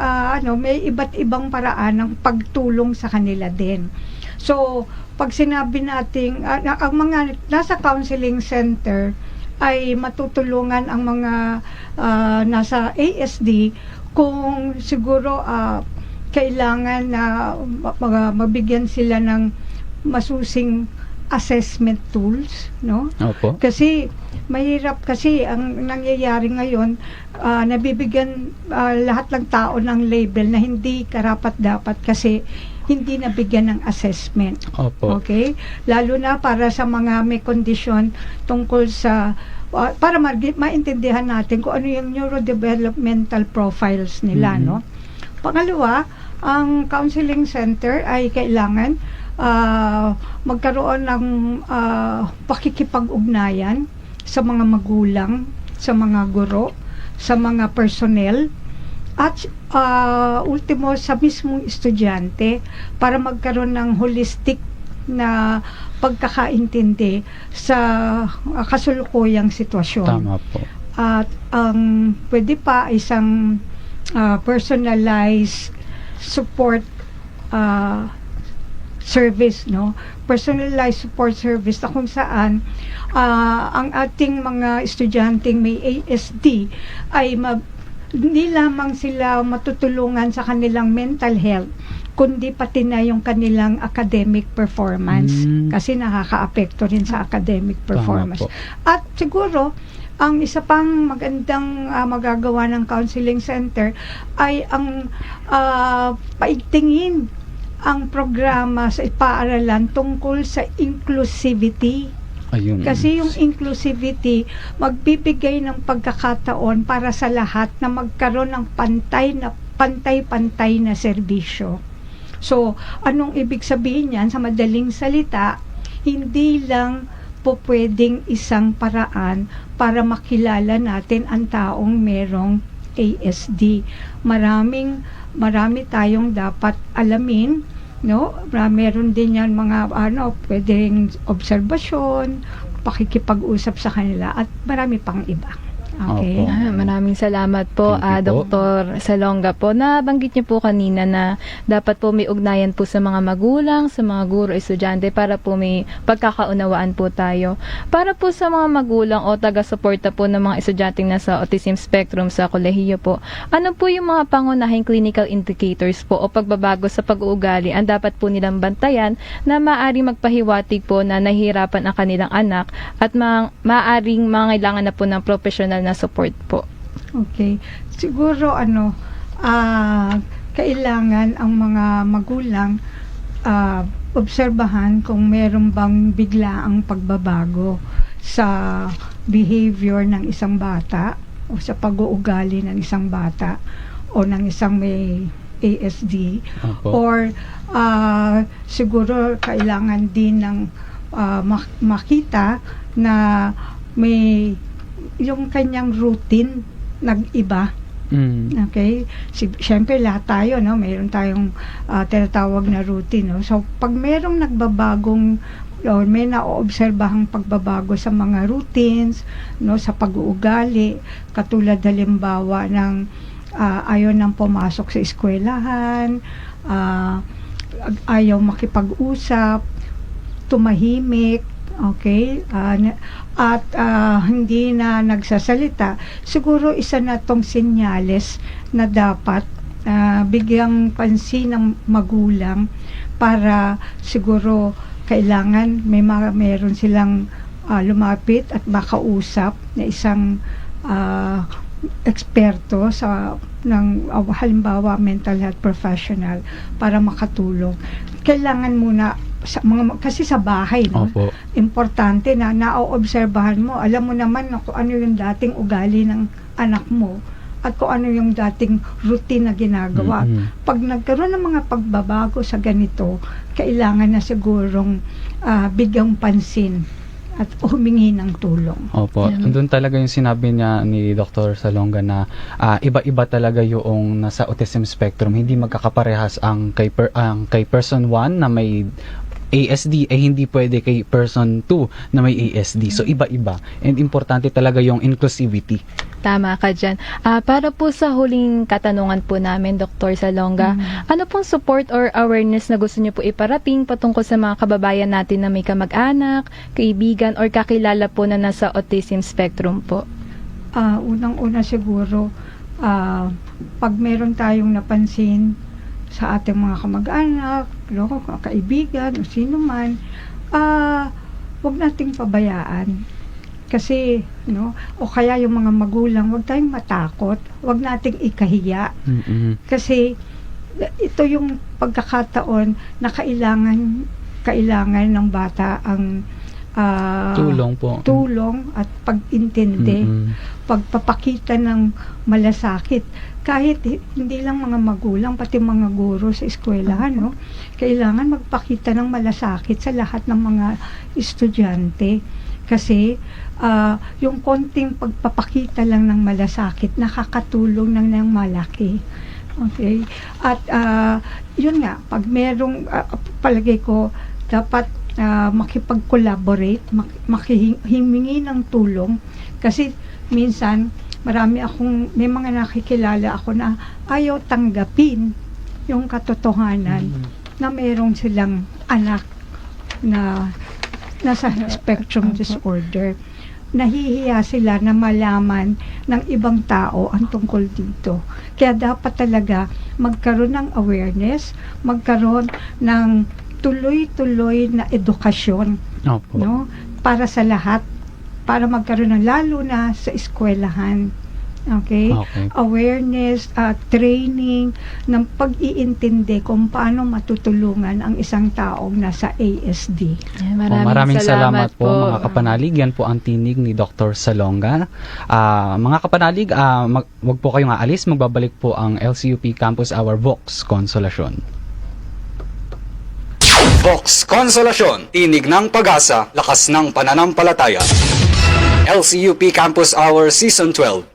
may iba't ibang paraan ng pagtulong sa kanila din. So, pag sinabi nating ang mga nasa counseling center ay matutulungan ang mga nasa ASD kung siguro kailangan na mabigyan sila ng masusing assessment tools, no? Kasi mahirap kasi ang nangyayari ngayon, nabibigyan lahat ng tao ng label na hindi karapat-dapat kasi hindi nabigyan ng assessment. Okay? Lalo na para sa mga may kondisyon tungkol sa para maintindihan natin kung ano yung neurodevelopmental profiles nila, no? Pangalawa, ang counseling center ay kailangan magkaroon ng pakikipag-ugnayan sa mga magulang, sa mga guro, sa mga personnel, at ultimo sa mismong estudyante para magkaroon ng holistic na pagkakaintindi sa kasulukuyang sitwasyon. Tama po. At ang pwede pa isang personalized support service, no? Personalized support service na kung saan ang ating mga estudyanteng may ASD ay hindi lamang sila matutulungan sa kanilang mental health, kundi pati na yung kanilang academic performance kasi nakakaapekto rin sa academic performance. At siguro ang isa pang magandang magagawa ng counseling center ay ang paigtingin ang programa sa paaralan tungkol sa inclusivity. Ayun. Kasi yung inclusivity, magbibigay ng pagkakataon para sa lahat na magkaroon ng pantay-pantay na serbisyo. So, anong ibig sabihin yan? Sa madaling salita, hindi lang po pwedeng isang paraan para makilala natin ang taong merong ASD. Marami tayong dapat alamin, no? Meron din yan mga pwedeng obserbasyon, pakikipag-usap sa kanila at marami pang iba. Okay. Maraming salamat po, Thank you po. Dr. Salonga po. Nabanggit niyo po kanina na dapat po may ugnayan po sa mga magulang, sa mga guro, estudyante para po may pagkakaunawaan po tayo. Para po sa mga magulang o taga-suporta po ng mga estudyanteng nasa autism spectrum sa kolehiyo po, ano po yung mga pangunahing clinical indicators po o pagbabago sa pag-uugali ang dapat po nilang bantayan na maaaring magpahiwatig po na nahihirapan ang kanilang anak at maaaring mangailangan na po ng professional na support po? Okay. Siguro kailangan ang mga magulang obserbahan kung meron bang biglaang pagbabago sa behavior ng isang bata o sa pag-uugali ng isang bata o ng isang may ASD. Or siguro kailangan din ng makita na may yung kanyang routine nag-iba. Okay? Siyempre lahat tayo, no? Mayroon tayong tinatawag na routine, no? So pag merong nagbabagong o may naoobserbahang pagbabago sa mga routines, no, sa pag-uugali, katulad halimbawa ng ayaw nang pumasok sa eskwelahan, ayaw makipag-usap, tumahimik, okay, at hindi na nagsasalita, siguro isa na tong senyales na dapat bigyang pansin ng magulang para siguro kailangan meron silang lumapit at makausap na isang eksperto halimbawa mental health professional para makatulong. Kailangan muna kasi sa bahay, no? Opo. Importante na naoobserbahan mo, alam mo naman kung ano yung dating ugali ng anak mo at kung ano yung dating routine na ginagawa. Pag nagkaroon ng mga pagbabago sa ganito, kailangan na sigurong bigyang pansin at humingi ng tulong. Opo. Doon talaga yung sinabi niya ni Dr. Salonga na iba-iba talaga yung nasa autism spectrum. Hindi magkakaparehas ang kay person 1 na may ASD hindi pwede kay person 2 na may ASD. So iba-iba. And importante talaga yung inclusivity. Tama ka dyan. Para po sa huling katanungan po namin, Dr. Salonga, ano pong support or awareness na gusto niyo po iparating patungkol sa mga kababayan natin na may kamag-anak, kaibigan, or kakilala po na nasa autism spectrum po? Unang-una siguro, pag meron tayong napansin sa ating mga kamag-anak, kaibigan, o sino man, huwag nating pabayaan. Kasi, o kaya yung mga magulang, huwag tayong matakot, huwag nating ikahiya. Kasi, ito yung pagkakataon na kailangan ng bata ang tulong at pag-intindi, pagpapakita ng malasakit. Kahit hindi lang mga magulang, pati mga guro sa eskwelahan, no? Kailangan magpakita ng malasakit sa lahat ng mga estudyante. Kasi yung konting pagpapakita lang ng malasakit, nakakatulong ng malaki. Okay? At yun nga, pag merong, palagay ko, dapat makipag-collaborate, makihimingi ng tulong. Kasi minsan, may mga nakikilala ako na ayaw tanggapin yung katotohanan na mayroong silang anak na nasa spectrum disorder. Nahihiya sila na malaman ng ibang tao ang tungkol dito. Kaya dapat talaga magkaroon ng awareness, magkaroon ng tuloy-tuloy na edukasyon, no? Para sa lahat, para magkaroon ng lalo na sa eskwelahan, Okay? Awareness, training, ng pag-iintindi kung paano matutulungan ang isang taong nasa ASD. Maraming salamat po mga kapanalig. Yan po ang tinig ni Dr. Salonga. Mga kapanalig, wag po kayong aalis. Magbabalik po ang LCUP Campus Hour Vox Konsolasyon. Vox Konsolasyon, tinig ng pag-asa, lakas ng pananampalataya. LCUP Campus Hour Season 12.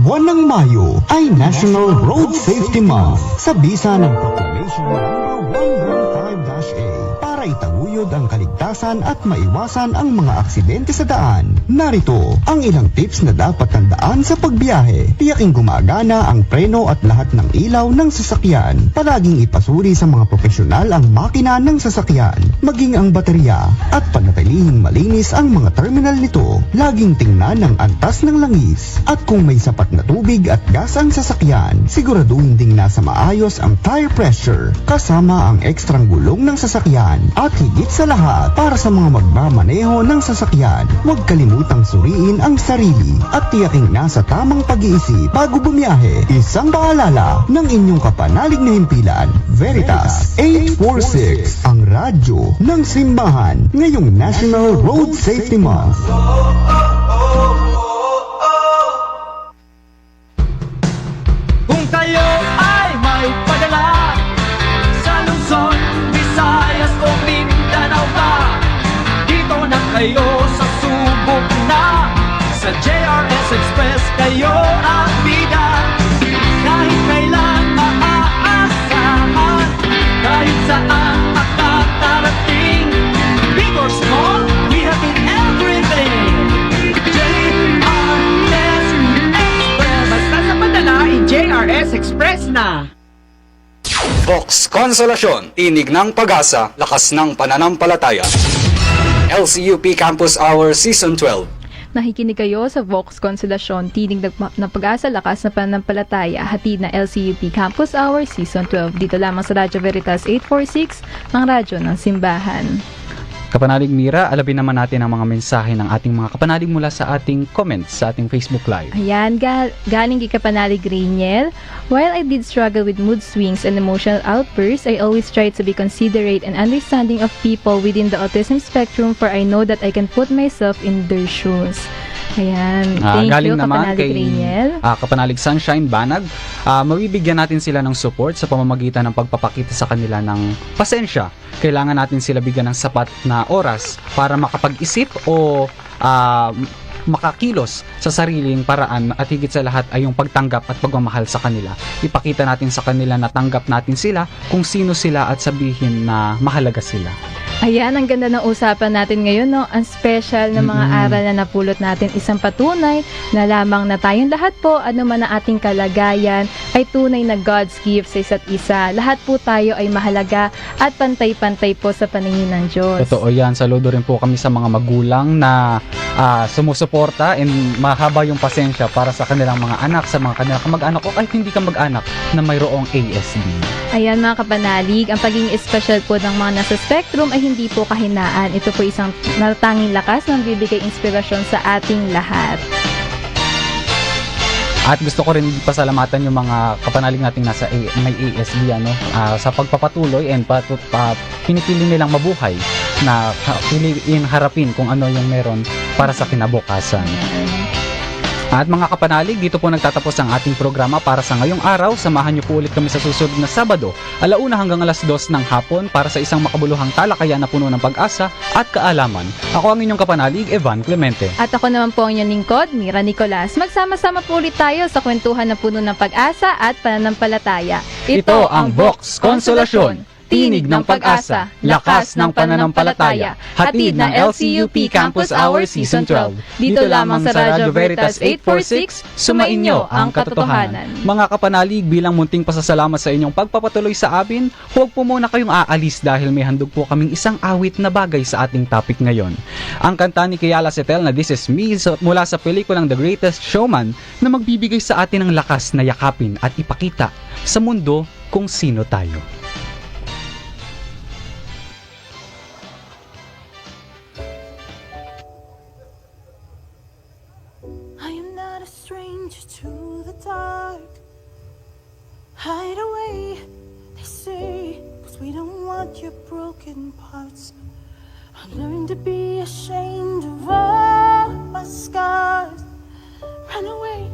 Buwan ng Mayo ay National Road Safety Month sa bisa ng Proclamation No. 115-A para itaguyod ang kaligtasan at maiwasan ang mga aksidente sa daan. Narito ang ilang tips na dapat tandaan sa pagbiyahe. Tiyaking gumagana ang preno at lahat ng ilaw ng sasakyan. Palaging ipasuri sa mga profesional ang makina ng sasakyan, maging ang baterya, at panatilihing malinis ang mga terminal nito. Laging tingnan ang antas ng langis. At kung may sapat na tubig at gas ang sasakyan, siguraduhin ding nasa maayos ang tire pressure, kasama ang ekstrang gulong ng sasakyan. At higit sa lahat, para sa mga magmamaneho ng sasakyan, huwag kalimutang suriin ang sarili at tiyaking nasa tamang pag-iisip bago bumiyahe. Isang paalala ng inyong kapanalig na himpilan, Veritas 846, ang radyo ng simbahan ngayong National Road Safety Month. Kung kayo ay may padala sa Luzon, Visayas o Mindanao ba, dito na kayo sa subok na. Sa JRS Express kayo ang bida. Kahit kailan maaasahan, kahit saan makakarating. Big or small, we have in everything. JRS Express. Basta sa padala, JRS Express na. Vox Konsolasyon, tinig ng pag-asa, lakas ng pananampalataya. LCUP Campus Hour Season 12. Nakikinig kayo sa Vox Konsolasyon, tinig ng pag-asa, lakas ng pananampalataya, hatid na LCUP Campus Hour Season 12. Dito lamang sa Radyo Veritas 846, ang radyo ng simbahan. Kapanalig Mira, alabin naman natin ang mga mensahe ng ating mga kapanalig mula sa ating comments sa ating Facebook Live. Ayan, galing kay Kapanalig Rainiel. While I did struggle with mood swings and emotional outbursts, I always tried to be considerate and understanding of people within the autism spectrum, for I know that I can put myself in their shoes. Ayan, thank galing you, naman Kapanalig Rainiel. Kapanalig Sunshine Banag, mabibigyan natin sila ng support sa pamamagitan ng pagpapakita sa kanila ng pasensya. Kailangan natin sila bigyan ng sapat na oras para makapag-isip o makakilos sa sariling paraan, at higit sa lahat ay yung pagtanggap at pagmamahal sa kanila. Ipakita natin sa kanila na tanggap natin sila kung sino sila at sabihin na mahalaga sila. Ayan, ang ganda ng usapan natin ngayon, no? Ang special na mga aral na napulot natin, isang patunay na lamang na tayong lahat po, ano man ang ating kalagayan, ay tunay na God's gift sa isa't isa. Lahat po tayo ay mahalaga at pantay-pantay po sa paningin ng Diyos. Totoo yan. Saludo rin po kami sa mga magulang na sumusuporta and mahaba yung pasensya para sa kanilang mga anak, sa mga kanilang kamag-anak o kahit hindi kamag-anak na mayroong ASD. Ayan mga kapanalig, ang pagiging special po ng mga nasa spectrum ay hindi po kahinaan. Ito po isang natatanging lakas na bibigay inspirasyon sa ating lahat. At gusto ko rin pasalamatan yung mga kapanalig nating nasa may ASD sa pagpapatuloy and pinipili nilang mabuhay na piliin harapin kung ano yung meron para sa kinabukasan. At mga kapanalig, dito po nagtatapos ang ating programa para sa ngayong araw. Samahan niyo po ulit kami sa susunod na Sabado, 1:00 hanggang 2:00 ng hapon para sa isang makabuluhang talakayan na puno ng pag-asa at kaalaman. Ako ang inyong kapanalig, Evan Clemente. At ako naman po ang inyong lingkod, Mira Nicolas. Magsama-sama po ulit tayo sa kwentuhan na puno ng pag-asa at pananampalataya. Ito ang Vox Konsolasyon, tinig ng pag-asa, lakas ng pananampalataya, hatid ng LCUP Campus Hour Season 12. Dito lamang sa Radyo Veritas 846, sumainyo ang katotohanan. Mga kapanalig, bilang munting pasasalamat sa inyong pagpapatuloy sa amin, huwag po muna kayong aalis dahil may handog po kaming isang awit na bagay sa ating topic ngayon. Ang kanta ni Kiala Setel na This Is Me mula sa pelikulang The Greatest Showman na magbibigay sa atin ng lakas na yakapin at ipakita sa mundo kung sino tayo. send you to the dark. Hide away, they say, 'cause we don't want your broken parts. I learned to be ashamed of all my scars. Run away,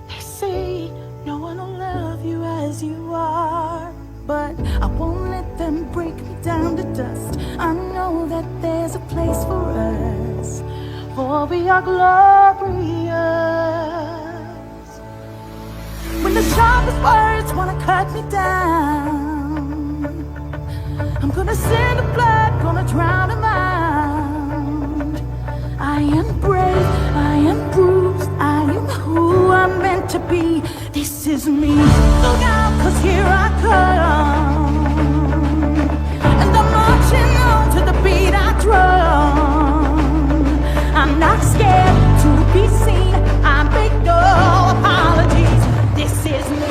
they say, no one will love you as you are. But I won't let them break me down to dust. I know that there's a place for us, for we are glorious. When the sharpest words wanna cut me down, I'm gonna send the blood, gonna drown them out. I am brave, I am bruised, I am who I'm meant to be. This is me. Look out, 'cause here I come, and I'm marching on to the beat I drum. I'm not scared to be seen, I make no apologies. This is me.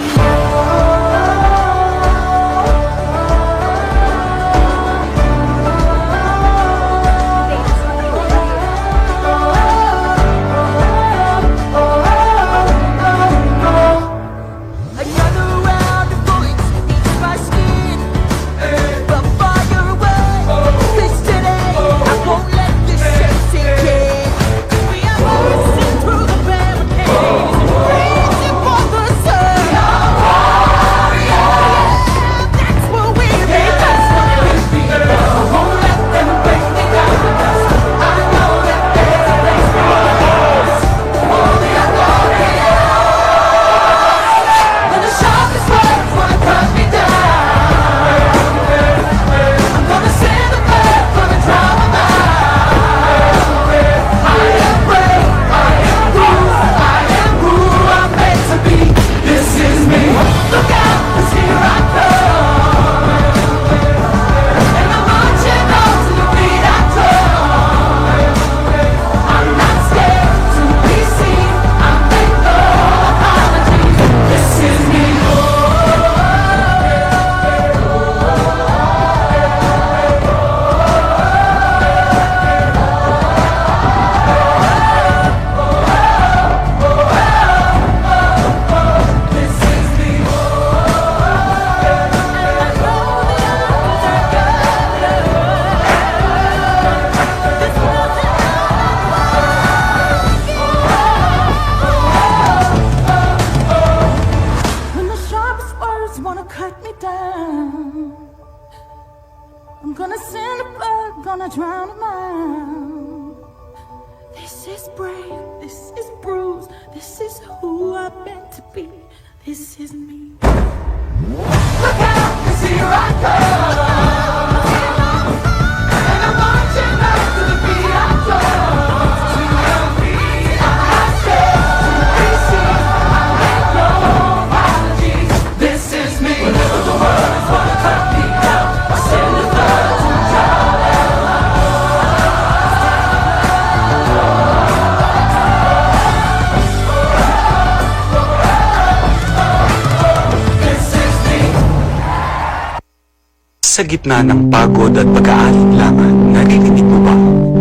Sa gitna ng pagod at pag-aalinlangan, naririnig mo ba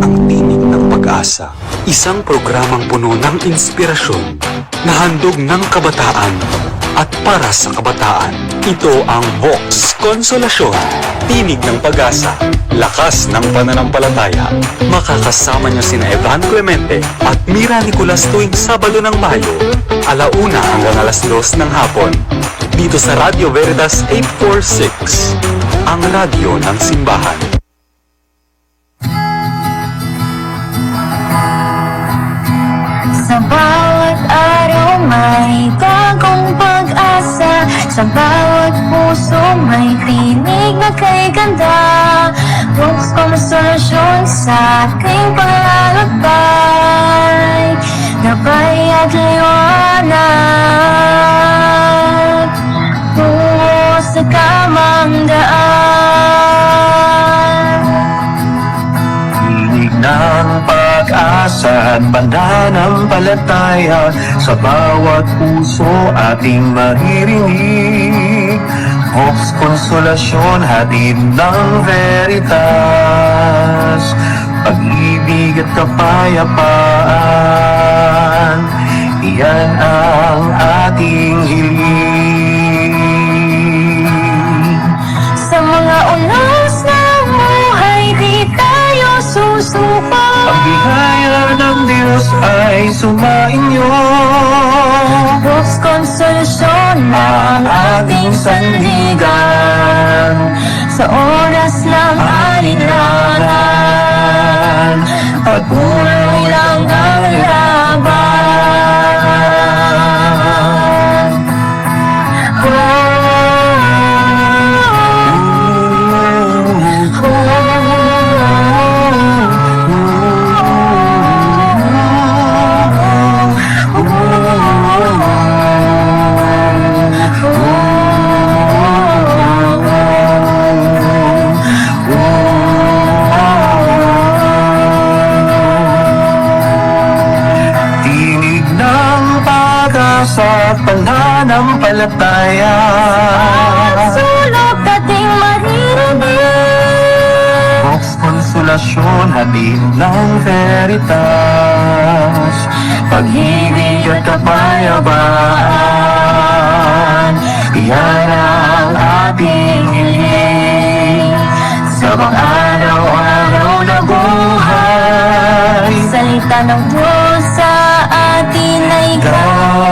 ang tinig ng pag-asa? Isang programang puno ng inspirasyon na handog ng kabataan at para sa kabataan. Ito ang Vox Konsolasyon, tinig ng pag-asa, lakas ng pananampalataya. Makakasama niyo sina Evan Clemente at Mira Nicolas tuwing Sabado ng Mayo, 1:00 hanggang 2:00 ng hapon. Dito sa Radio Veritas 846, ang radyo ng simbahan. Sa bawat araw may bagong pag-asa, sa bawat puso may tinig na kay ganda. Vox Konsolasyon sa aking paglalakbay, gabay at liwanag tungo sa tamang daan. Tinig ng pag-asa at pananampalataya, sa bawat puso ating maririnig. Vox Konsolasyon, hatid ng Veritas, pag-ibig at kapayapaan. Iyan ang ating hiling. Sa mga ulas ng buhay, di tayo susuko. Ang biyaya ng Diyos ay sumainyo. Bukos konsolasyon ang ating sandigan. Sa oras ng alinlangan, at buhay lang ang laban. Sa pananampalataya, sulog ating maririnig. Bukos konsolasyon, hatid ng Veritas, pag-ibig at kapayapaan, iyan ang ating hiling. Sa mga araw-araw na buhay, salita ng Diyos sa atin ay gabay.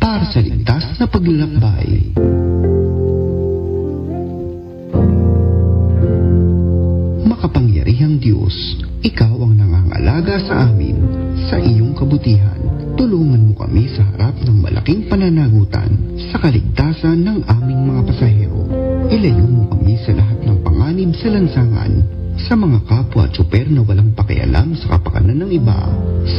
para sa ligtas na paglalakbay. Makapangyarihang Diyos, Ikaw ang nangangalaga sa amin, sa iyong kabutihan. Tulungan mo kami sa harap ng malaking pananagutan sa kaligtasan ng aming mga pasahero. Ilayo mo kami sa lahat ng panganib sa lansangan, sa mga kapwa tsuper na walang pakialam sa kapakanan ng iba,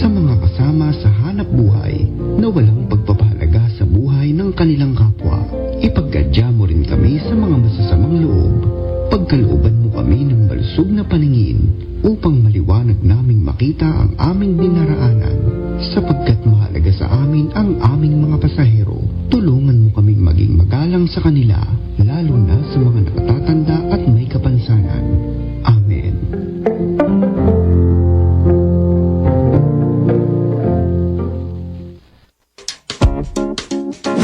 sa mga kasama sa hanap buhay na walang pagpapahalaga sa buhay ng kanilang kapwa. Ipaggadya mo rin kami sa mga masasamang loob. Pagkalooban mo kami ng malusog na paningin upang maliwanag naming makita ang aming dinaraanan, sapagkat mahalaga sa amin ang aming mga pasahero. Tulungan mo kaming maging magalang sa kanila, lalo na sa mga nakatatanda at may kapansanan. Amen.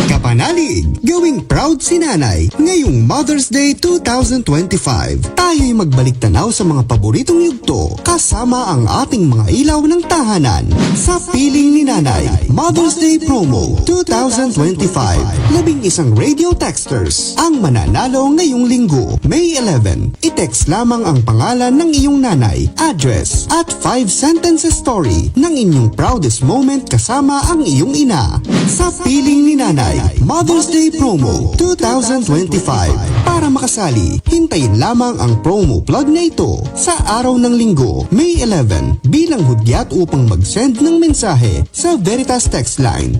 Kapanalig, gawing proud si nanay ngayong Mother's Day 2025. Tayo'y magbalik tanaw sa mga paboritong yugto kasama ang ating mga ilaw ng tahanan sa piling ni nanay. Mother's Day Promo 2025. 11 radio texters ang mananalo ngayong linggo, May 11. I-text lamang ang pangalan ng iyong nanay, address at 5 sentences story ng inyong proudest moment kasama ang iyong ina sa piling ni nanay. Mother's Day Promo 2025. Para makasali, hintayin lamang ang promo plug na ito sa araw ng linggo, May 11, bilang hudyat upang mag-send ng mensahe sa Veritas Text Line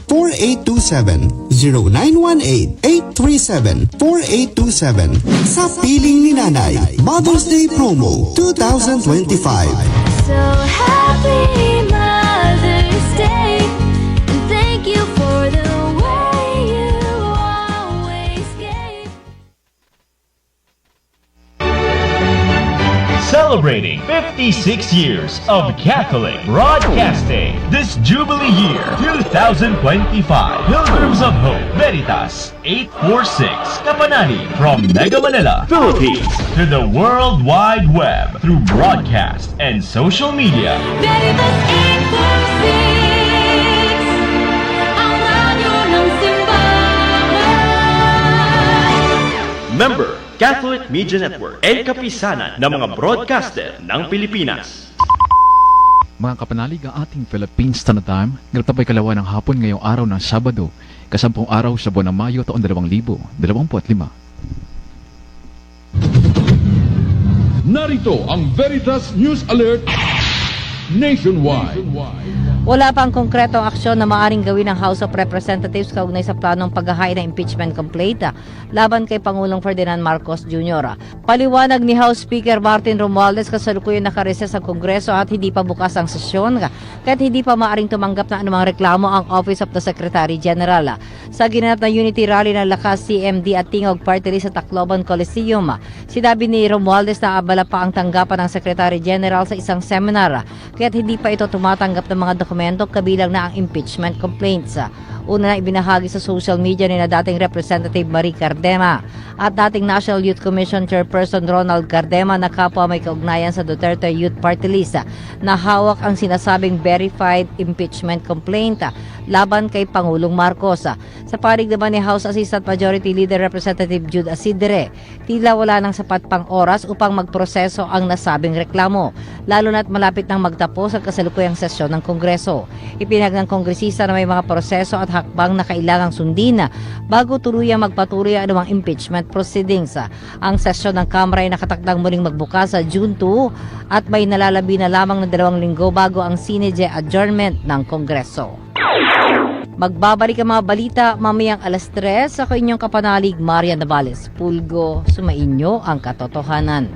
0918-837-4827 0918-837-4827 sa piling ni nanay. Mother's Day Promo 2025. So happy Mother's Day, and thank you for the way you always gave. Celebrating 56 years of Catholic Broadcasting this Jubilee year 2025. Pilgrims of Hope, Veritas 846, Kapanani from Mega Manila, Philippines to the World Wide Web through broadcast and social media. Veritas 846, ang radyo ng simbahan. Member, Catholic Media Network and kapisanan ng mga broadcaster ng Pilipinas. Mga kapanalig, ang ating Philippines Standard Time, nagtabay kalawa ng hapon ngayong araw ng Sabado, kasampung araw sa buwan ng Mayo taon 2025. Narito ang Veritas News Alert Nationwide. Wala pang konkretong aksyon na maaring gawin ng House of Representatives kaugnay sa planong paghahain ng impeachment complaint laban kay Pangulong Ferdinand Marcos Jr. Paliwanag ni House Speaker Martin Romualdez, kasalukuyan nakareses ang Kongreso at hindi pa bukas ang sesyon kahit hindi pa maaring tumanggap ng anumang reklamo ang Office of the Secretary General. Sa ginanap na Unity Rally ng Lakas, CMD at Tingog Party List sa Tacloban Coliseum, sinabi ni Romualdez na abala pa ang tanggapan ng Secretary General sa isang seminar kaya't hindi pa ito tumatanggap ng mga dokumento kabilang na ang impeachment complaints. Una na ibinahagi sa social media ni na dating Representative Marie Cardema at dating National Youth Commission Chairperson Ronald Cardema na kapwa may kaugnayan sa Duterte Youth Party List na hawak ang sinasabing verified impeachment complaint laban kay Pangulong Marcos. Sa panig naman ni House Assistant Majority Leader Representative Jude Asidre, tila wala ng sapat pang oras upang magproseso ang nasabing reklamo, lalo na't malapit nang magtapos ang kasalukuyang sesyon ng Kongreso. Ipinag ng kongresista na may mga proseso at hakbang na kailangang sundin bago tuluyang magpatuloy ang anumang impeachment proceedings. Ang sesyon ng Kamara ay nakatakdang muling magbukas sa June 2 at may nalalabi na lamang na 2 linggo bago ang sine-die adjournment ng Kongreso. Magbabalik ang mga balita mamayang alas 3 sa inyong kapanalig Maria Navales. Pulgo, sumainyo ang katotohanan.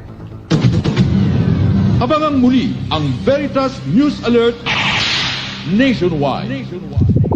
Abangang muli ang Veritas News Alert Nationwide.